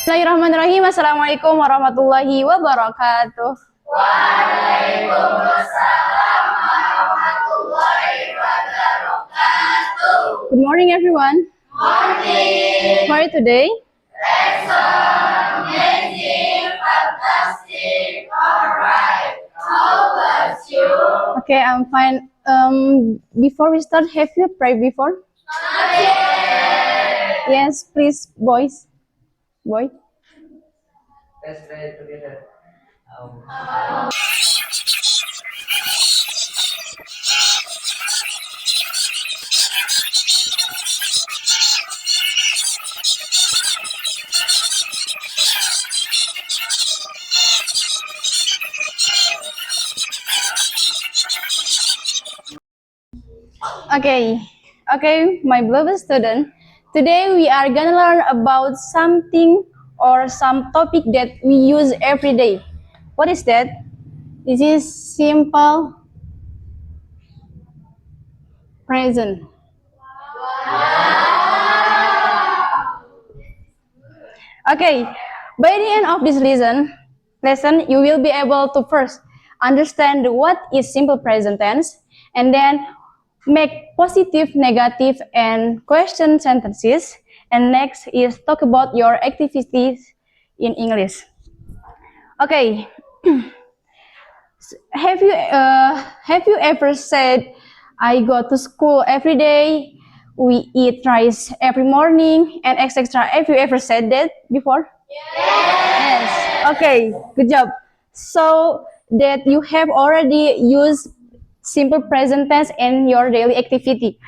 Bismillahirrahmanirrahim. Assalamualaikum warahmatullahi wabarakatuh. Waalaikumsalam warahmatullahi wabarakatuh. Good morning, everyone. Morning. How are you today? Excellent, amazing, fantastic. Alright. How about you? Okay, I'm fine. Before we start, have you prayed before? Yes, please, boys. Boy. Let's pray together. Okay, my beloved student. Today we are gonna learn about something or some topic that we use every day. What is that? This is simple present. Okay, by the end of this lesson, you will be able to first understand what is simple present tense, and then make positive, negative, and question sentences. And next is talk about your activities in English. Okay, have you ever said, "I go to school every day, we eat rice every morning, and etc." Have you ever said that before? Yes. Okay, good job. So that you have already used simple present tense in your daily activity.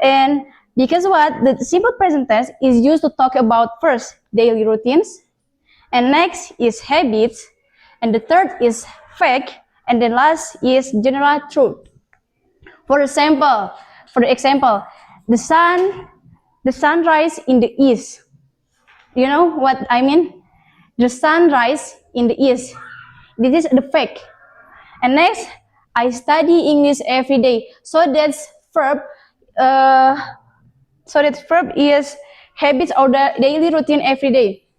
And because what? The simple present tense is used to talk about first daily routines, and next is habits, and the third is fact, and the last is general truth. For example, the sunrise in the east. You know what I mean? The sunrise in the east. This is the fact. And next, I study English every day. So that's verb. So that verb is habits or the daily routine every day.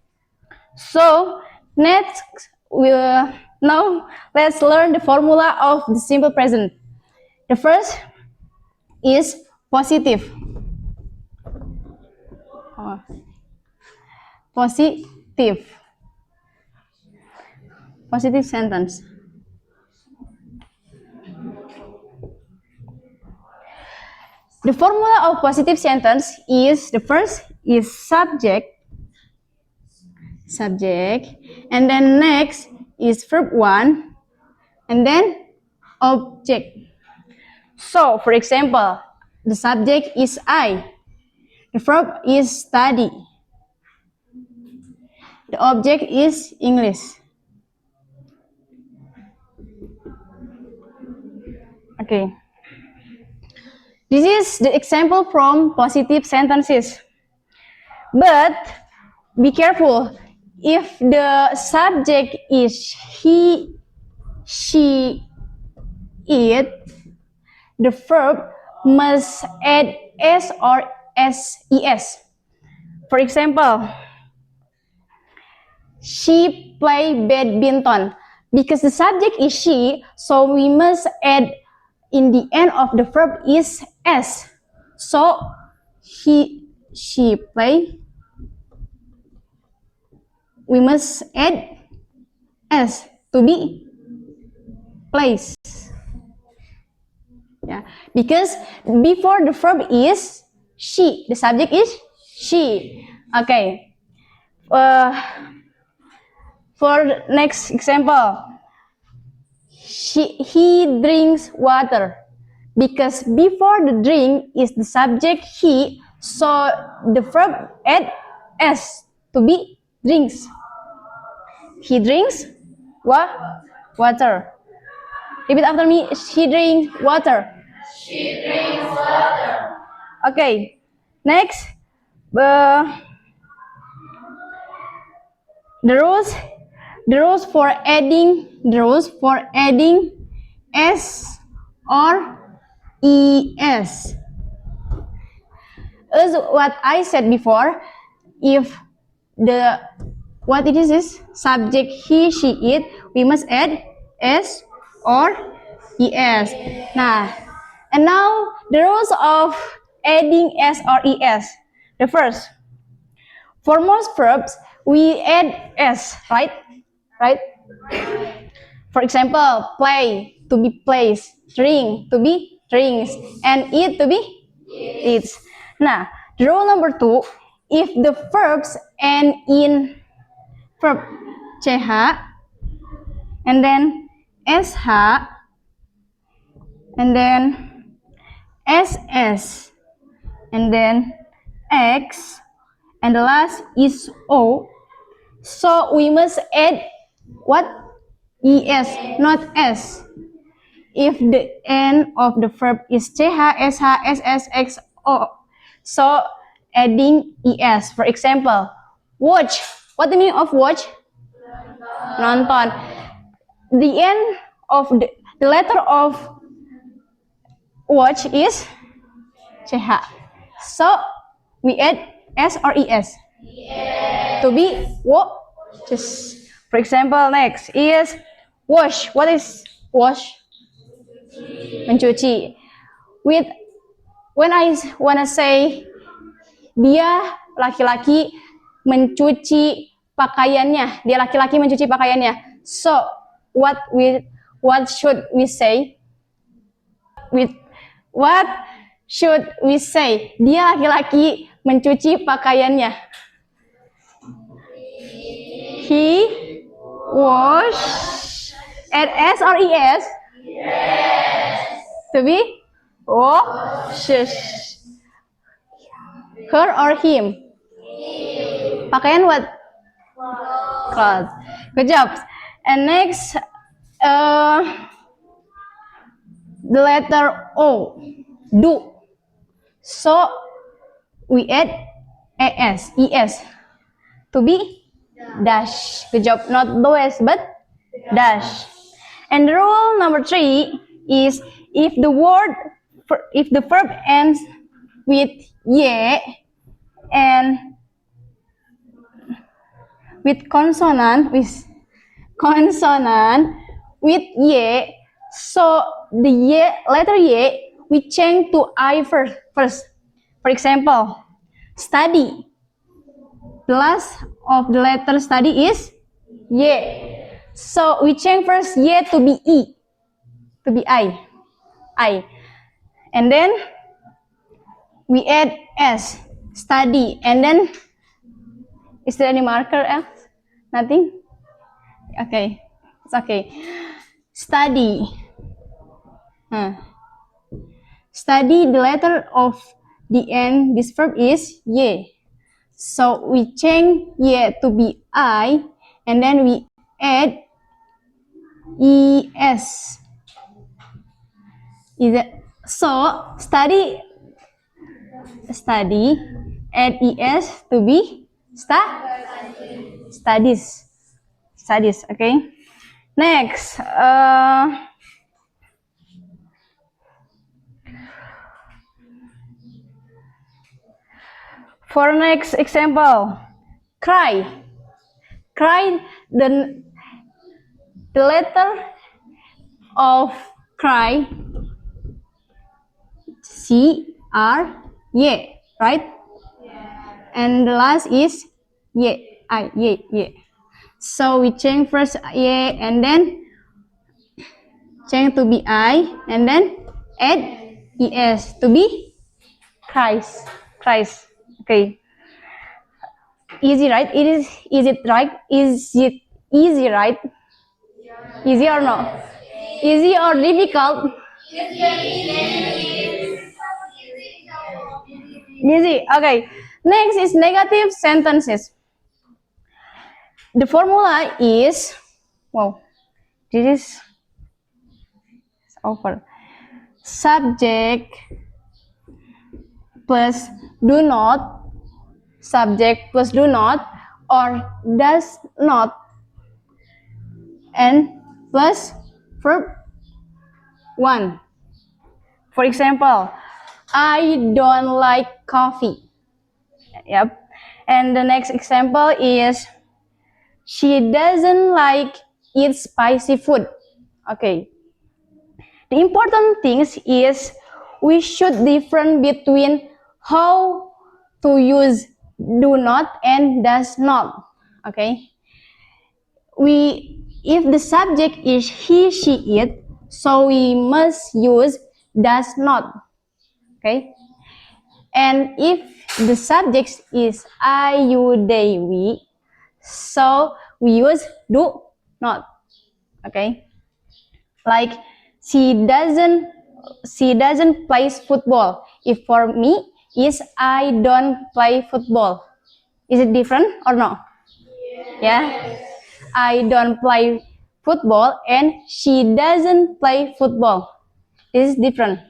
So next, now let's learn the formula of the simple present. The first is positive. Positive sentence. The formula of positive sentence is the first is subject, and then next is verb 1, and then object. So, for example, the subject is I, the verb is study, the object is English. Okay. This is the example from positive sentences. But be careful. If the subject is he, she, it, the verb must add s or ses. For example, she play badminton. Because the subject is she, so we must add in the end of the verb is s. So she play. We must add s to be plays. Yeah, because before the verb is she, the subject is she. Okay. For next example, he drinks water. Because before the drink is the subject he, so the verb add s to be drinks. He drinks water. Repeat after me. She drinks water. She drinks water. Okay. Next, the rules for adding s or es. As what I said before, if the what it is subject he, she, it. We must add s or es. Nah, and now the rules of adding s or es. The first, for most verbs, we add s, right? Right? For example, play to be plays, drink to be drinks, and eat to be eats. Nah, the rule number 2, if the verbs end in verb ch and then sh and then ss and then x and the last is o, so we must add what? Es, not s. If the end of the verb is ch, sh, ss, x, o, so adding es. For example, watch. What the meaning of watch? Nonton. The end of the letter of watch is ch. So we add s or es to be watches. For example, next is wash. What is wash? Mencuci. With when I wanna say dia laki-laki mencuci pakaiannya, dia laki-laki mencuci pakaiannya. So what should we say? With what should we say? Dia laki-laki mencuci pakaiannya. He wash. Add s or es? To be washes. Her or him? Pakaian what? Clothes. Good job. And next, the letter O, do. So we add es to be dash. Good job. Not does but dash. And the rule number 3 is if the verb ends with ye and with consonant with ye, so the ye letter ye we change to I first. For example, study. The last of the letter study is ye. So we change first ye to be e, to be I. And then we add s, study, and then is there any marker else? Nothing? Okay, it's okay. Study. Study, the letter of the end, this verb is ye. So we change ye to be I, and then we add es. So study, add es to be studies. Okay. Next, for next example, cry. The letter of cry, C R ye, right? And the last is ye, ye. So we change first ye and then change to be I and then add es to be cries. Okay. Easy, right? Is it right? Is it easy, right? Easy or no? Easy or difficult? Easy. Okay. Next is negative sentences. The formula is, this is over. Subject plus do not, subject plus do not, or does not, and plus verb 1. For example, I don't like coffee. Yep. And the next example is She doesn't like eat spicy food. Okay. The important things is we should different between how to use do not and does not. Okay. If the subject is he, she, it, so we must use does not. Okay. And if the subject is I, you, they, we, so we use do not. Okay. Like she doesn't play football. If for me is I don't play football. Is it different or no? Yeah. I don't play football and she doesn't play football. This is different.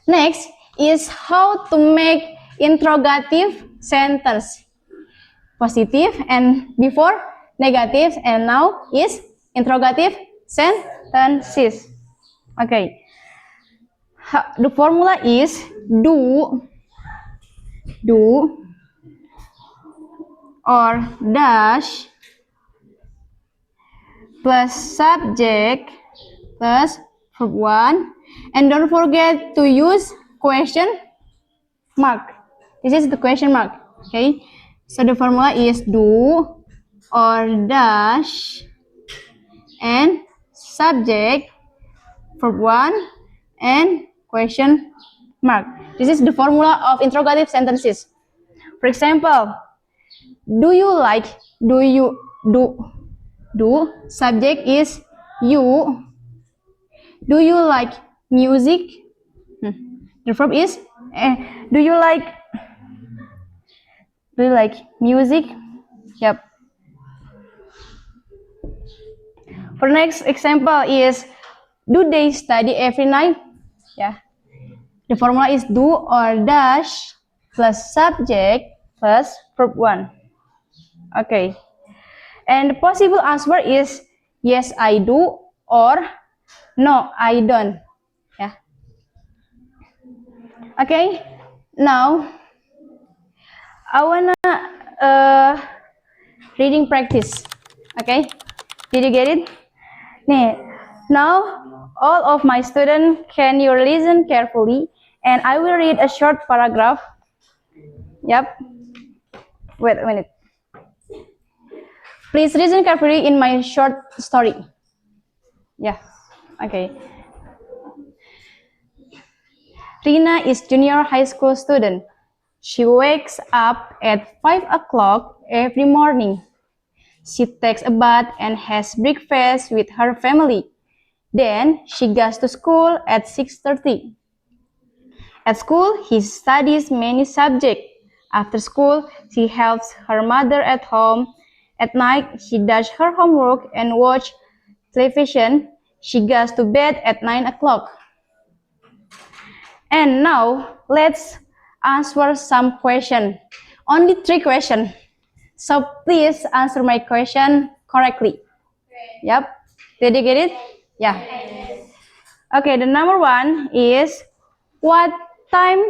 Next is how to make interrogative sentence. Positive and before negative and now is interrogative sentences. Okay. The formula is do or dash plus subject plus verb 1, and don't forget to use question mark. This is the question mark. Okay, so the formula is do or dash and subject verb 1 and question mark. This is the formula of interrogative sentences. For example, do you like, do subject is you. Do you like music? The verb is do you like music? Yep. For next example is do they study every night? Yeah. The formula is do or dash plus subject plus verb 1. Okay. And the possible answer is yes, I do, or no, I don't. Yeah. Okay. Now, I wanna reading practice. Okay. Did you get it? Now, all of my students, can you listen carefully? And I will read a short paragraph. Yep. Wait a minute. Please listen carefully in my short story. Yeah. Okay. Rina is junior high school student. She wakes up at 5 o'clock every morning. She takes a bath and has breakfast with her family. Then she goes to school at 6:30. At school, he studies many subjects. After school, she helps her mother at home. At night, she does her homework and watch television. She goes to bed at 9 o'clock. And now, let's answer some questions. Only 3 questions. So please answer my question correctly. Yep. Did you get it? Yeah. Okay, the number 1 is what time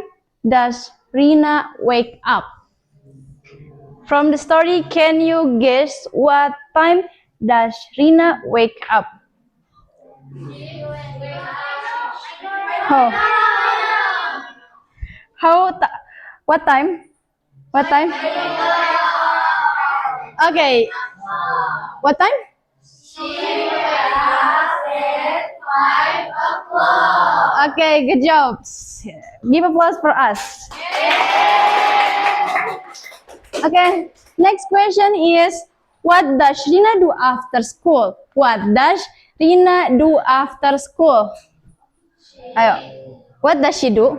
does Rina wake up? From the story, can you guess what time does Rina wake up? What time? What time? Okay. What time? Okay, good job. Give applause for us. Okay, next question is, what does Rina do after school? What does Rina do after school? Ayo, what does she do?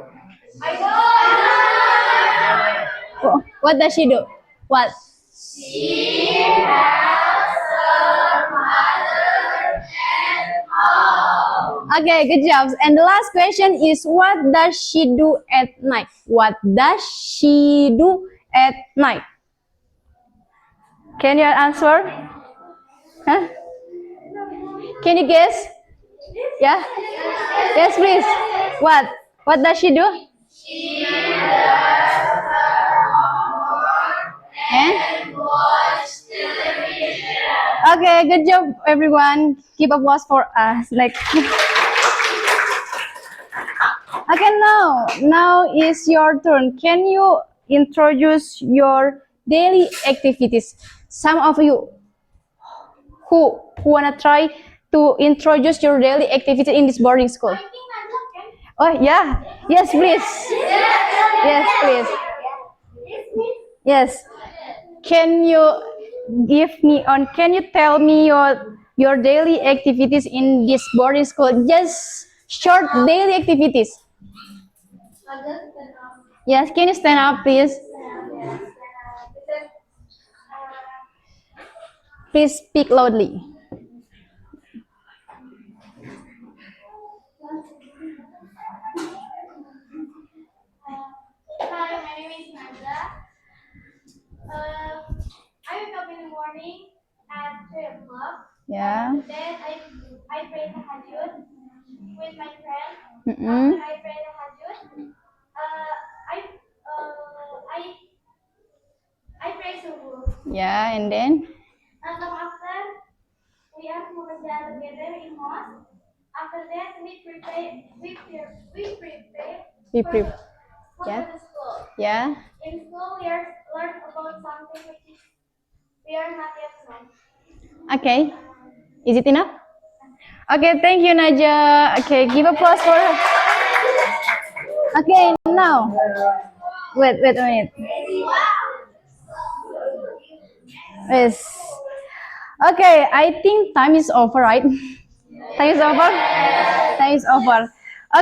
What does she do? What? She helps her mother at home. Okay, good job. And the last question is, what does she do at night? What does she do at night? Can you answer? Huh? Can you guess? Yeah? Yes, please. What? What does she do? She does her homework and watch television. Okay, good job, everyone. Keep applause for us. Like, okay, now is your turn. Can you introduce your daily activities? Some of you who wanna try to introduce your daily activity in this boarding school. Oh yeah, yes, please. Yes, please. Yes. Can you can you tell me your daily activities in this boarding school? Just short daily activities. Yes, can you stand up, please? Please speak loudly. Hi, my name is Nanda. I wake up in the morning at 3 o'clock. Yeah. Then I pray tahajud with my friend. Mm-mm. After I pray tahajud, I I pray subuh. Yeah, and then After we are mengajar together in mosque. After that we prepare we for prep. for Yeah. the school. Yeah. In school we are learn about something which is we are not yet know. Okay. Is it enough? Okay, thank you, Naja. Okay, give applause for her. Okay, now. Wait a minute. Yes. Okay, I think time is over, right? Time is over? Time is over.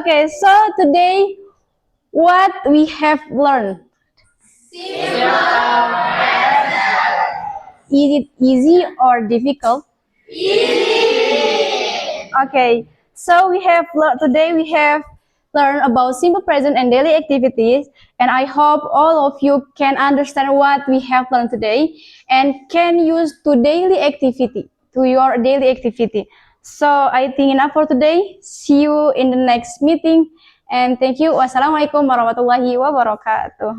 Okay, so today, what we have learned? Is it easy or difficult? Okay, so today we have learned about simple present and daily activities, and I hope all of you can understand what we have learned today and can use to your daily activity. So I think enough for today. See you in the next meeting, and thank you. Wassalamualaikum warahmatullahi wabarakatuh.